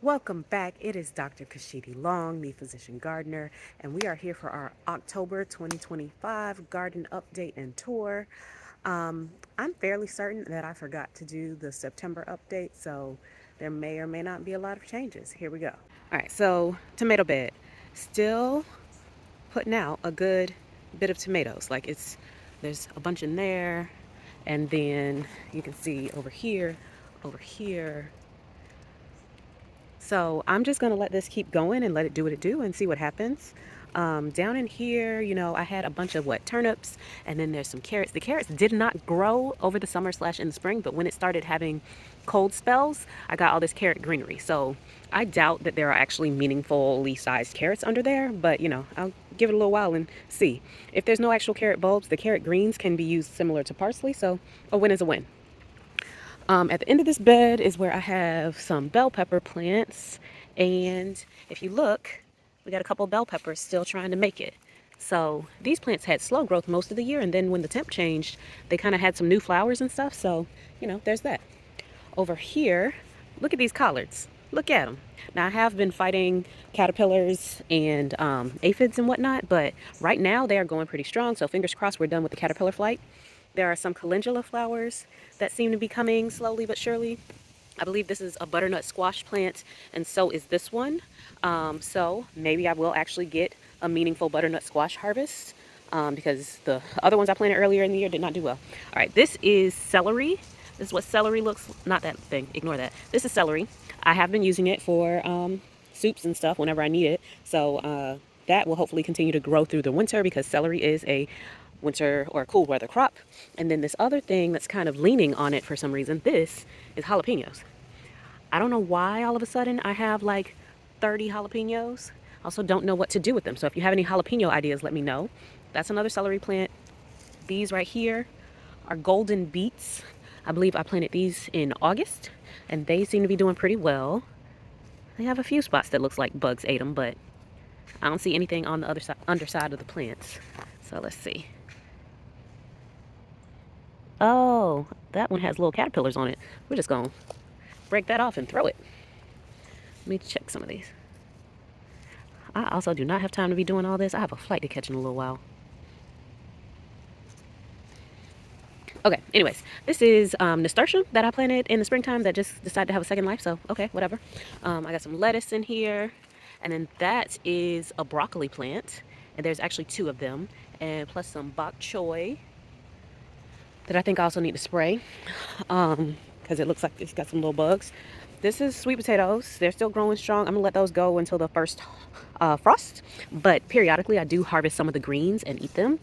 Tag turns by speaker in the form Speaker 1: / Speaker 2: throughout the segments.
Speaker 1: Welcome back. It is Dr. Kashidi Long, the physician gardener, and we are here for our October 2025 garden update and tour. I'm fairly certain that I forgot to do the September update, so there may or may not be a lot of changes. Here we go. All right, so tomato bed. Still putting out a good bit of tomatoes. There's a bunch in there, and then you can see over here, so I'm just going to let this keep going and let it do what it do and see what happens. Down in here, I had a bunch of turnips, and then there's some carrots. The carrots did not grow over the summer slash in the spring, but when it started having cold spells, I got all this carrot greenery. So I doubt that there are actually meaningfully sized carrots under there, but I'll give it a little while and see. If there's no actual carrot bulbs, the carrot greens can be used similar to parsley, so a win is a win. At the end of this bed is where I have some bell pepper plants. And if you look, we got a couple bell peppers still trying to make it. So these plants had slow growth most of the year. And then when the temp changed, they kind of had some new flowers and stuff. So, there's that. Over here, look at these collards. Look at them. Now, I have been fighting caterpillars and aphids and whatnot, but right now they are going pretty strong. So fingers crossed we're done with the caterpillar flight. There are some calendula flowers that seem to be coming slowly but surely. I believe this is a butternut squash plant, and so is this one. So maybe I will actually get a meaningful butternut squash harvest because the other ones I planted earlier in the year did not do well. All right, this is celery. This is what celery looks, not that thing, ignore that. This is celery. I have been using it for soups and stuff whenever I need it. So that will hopefully continue to grow through the winter because celery is a winter or cool weather crop. And then this other thing that's kind of leaning on it for some reason, this is jalapenos. I don't know why all of a sudden I have like 30 jalapenos. I also don't know what to do with them. So if you have any jalapeno ideas, let me know. That's another celery plant. These right here are golden beets. I believe I planted these in August and they seem to be doing pretty well. They have a few spots that looks like bugs ate them, but I don't see anything on the other side, underside of the plants. So let's see. Oh, that one has little caterpillars on it. We're just going to break that off and throw it. Let me check some of these. I also do not have time to be doing all this. I have a flight to catch in a little while. Okay, anyways, this is nasturtium that I planted in the springtime that just decided to have a second life, so okay, whatever. I got some lettuce in here, and then that is a broccoli plant, and there's actually two of them, and plus some bok choy that I think I also need to spray because it looks like it's got some little bugs. This is sweet potatoes. They're still growing strong. I'm gonna let those go until the first frost, but periodically I do harvest some of the greens and eat them,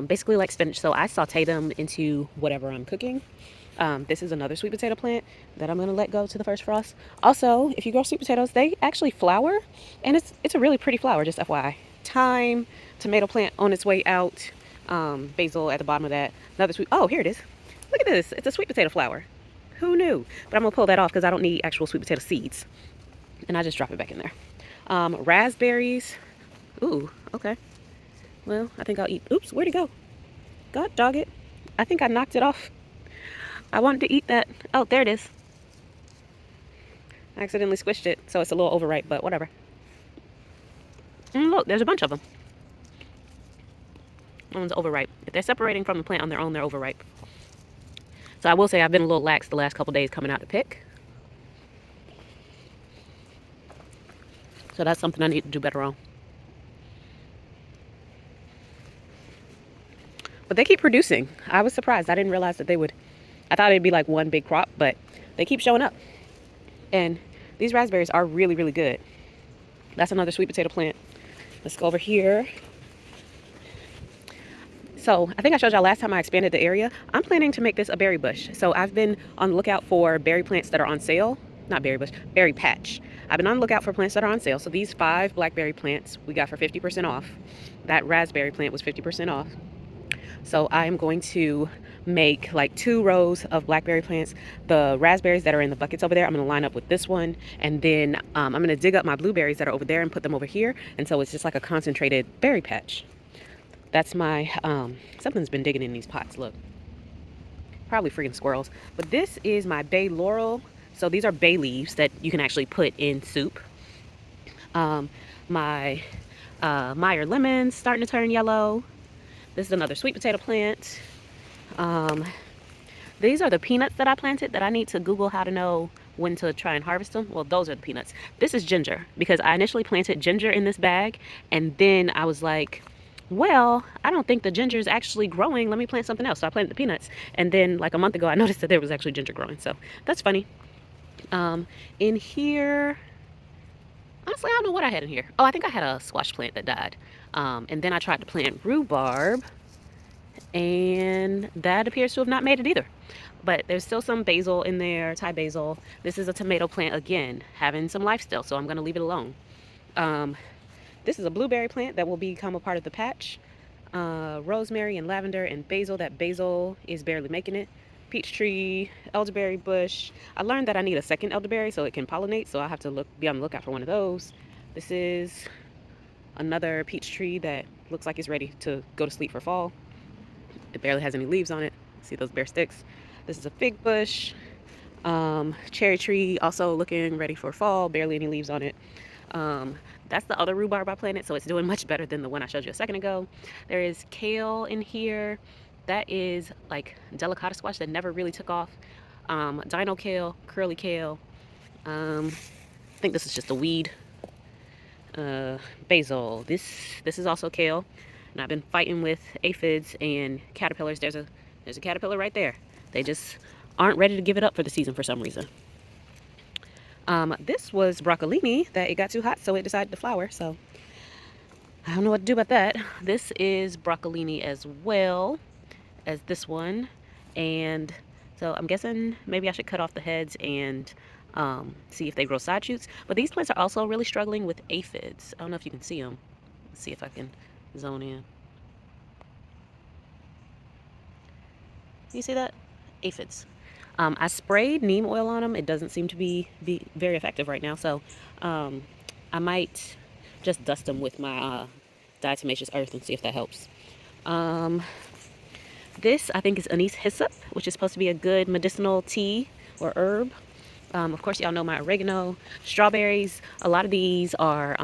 Speaker 1: basically like spinach. So I saute them into whatever I'm cooking. This is another sweet potato plant that I'm gonna let go to the first frost. Also, if you grow sweet potatoes, they actually flower, and it's a really pretty flower, just FYI. Thyme, tomato plant on its way out, basil at the bottom of that. Another sweet, oh, here it is. Look at this, it's a sweet potato flower. Who knew? But I'm gonna pull that off because I don't need actual sweet potato seeds. And I just drop it back in there. Raspberries. Ooh, okay. Well, I think I'll eat, oops, where'd it go? God dog it. I think I knocked it off. I wanted to eat that. Oh, there it is. I accidentally squished it, so it's a little overripe, but whatever. And look, there's a bunch of them. That one's overripe. If they're separating from the plant on their own, they're overripe. So I will say I've been a little lax the last couple days coming out to pick. So that's something I need to do better on. But they keep producing. I was surprised. I didn't realize that they would. I thought it'd be like one big crop, but they keep showing up. And these raspberries are really, really good. That's another sweet potato plant. Let's go over here. So I think I showed y'all last time I expanded the area. I'm planning to make this a berry bush. So I've been on the lookout for berry plants that are on sale. Not berry bush, berry patch. I've been on the lookout for plants that are on sale. So these 5 blackberry plants we got for 50% off. That raspberry plant was 50% off. So I am going to make like 2 rows of blackberry plants. The raspberries that are in the buckets over there, I'm going to line up with this one. And then I'm going to dig up my blueberries that are over there and put them over here. And so it's just like a concentrated berry patch. That's my, something's been digging in these pots, look. Probably freaking squirrels. But this is my bay laurel So these are bay leaves that you can actually put in soup. My Meyer lemons starting to turn yellow. This is another sweet potato plant. These are the peanuts that I planted that I need to Google how to know when to try and harvest them. Well, those are the peanuts. This is ginger because I initially planted ginger in this bag, and then I was like, well, I don't think the ginger is actually growing. Let me plant something else. So I planted the peanuts, and then like a month ago, I noticed that there was actually ginger growing. So that's funny. In here, honestly, I don't know what I had in here. Oh, I think I had a squash plant that died. And then I tried to plant rhubarb, and that appears to have not made it either. But there's still some basil in there, Thai basil. This is a tomato plant again, having some life still, so I'm gonna leave it alone. This is a blueberry plant that will become a part of the patch. Rosemary and lavender and basil. That basil is barely making it. Peach tree, elderberry bush. I learned that I need a second elderberry so it can pollinate, so I have to be on the lookout for one of those. This is another peach tree that looks like it's ready to go to sleep for fall. It barely has any leaves on it. See those bare sticks? This is a fig bush. Cherry tree also looking ready for fall, barely any leaves on it. That's the other rhubarb I planted, so it's doing much better than the one I showed you a second ago. There is kale in here. That is like delicata squash that never really took off. Dino kale, curly kale. I think this is just a weed. Basil. This is also kale, and I've been fighting with aphids and caterpillars. There's a caterpillar right there. They just aren't ready to give it up for the season for some reason. This was broccolini that it got too hot, so it decided to flower. So I don't know what to do about that. This is broccolini as well as this one, and so I'm guessing maybe I should cut off the heads and see if they grow side shoots. But these plants are also really struggling with aphids. I don't know if you can see them. Let's see if I can zone in. You see that? Aphids. I sprayed neem oil on them. It doesn't seem to be very effective right now, so I might just dust them with my diatomaceous earth and see if that helps. This, I think, is anise hyssop, which is supposed to be a good medicinal tea or herb. Of course, y'all know my oregano. Strawberries, a lot of these are,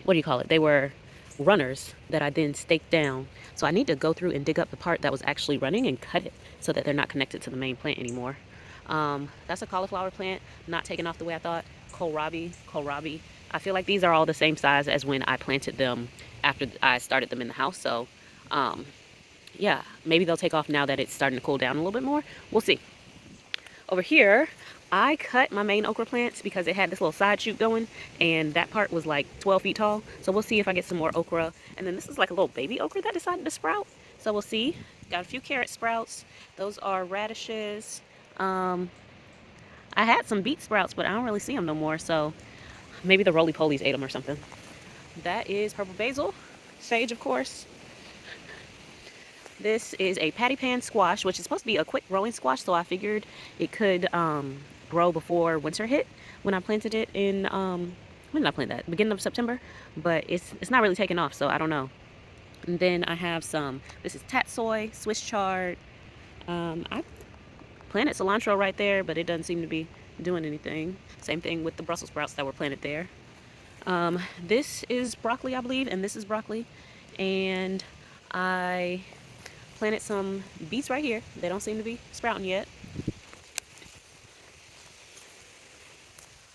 Speaker 1: what do you call it? They were runners that I then staked down. So I need to go through and dig up the part that was actually running and cut it so that they're not connected to the main plant anymore. That's a cauliflower plant, not taking off the way I thought. Kohlrabi. I feel like these are all the same size as when I planted them after I started them in the house. So, yeah, maybe they'll take off now that it's starting to cool down a little bit more. We'll see. Over here, I cut my main okra plants because it had this little side shoot going, and that part was like 12 feet tall. So we'll see if I get some more okra. And then this is like a little baby okra that decided to sprout. So we'll see. Got a few carrot sprouts. Those are radishes. I had some beet sprouts, but I don't really see them no more. So maybe the roly-polies ate them or something. That is purple basil. Sage, of course. This is a patty pan squash, which is supposed to be a quick growing squash, so I figured it could grow before winter hit when I planted it in, when did I plant that? Beginning of September, but it's not really taking off, so I don't know. And then I have some, this is tatsoi, Swiss chard. I planted cilantro right there, but it doesn't seem to be doing anything. Same thing with the Brussels sprouts that were planted there. This is broccoli, I believe, and this is broccoli. And I planted some beets right here. They don't seem to be sprouting yet.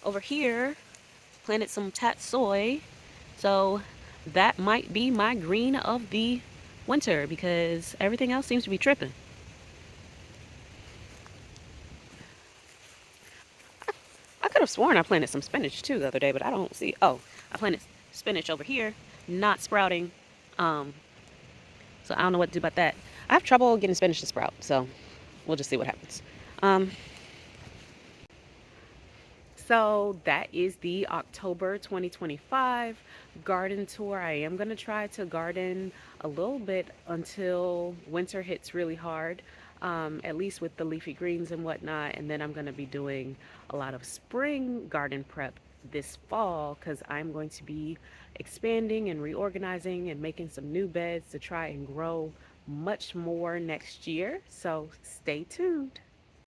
Speaker 1: Over here, planted some tatsoi. So that might be my green of the winter because everything else seems to be tripping. I could have sworn I planted some spinach too the other day, but I don't see. Oh, I planted spinach over here, not sprouting. So I don't know what to do about that. I have trouble getting spinach to sprout, so we'll just see what happens. So that is the October 2025 garden tour. I am going to try to garden a little bit until winter hits really hard, at least with the leafy greens and whatnot. And then I'm going to be doing a lot of spring garden prep this fall because I'm going to be expanding and reorganizing and making some new beds to try and grow much more next year. So stay tuned.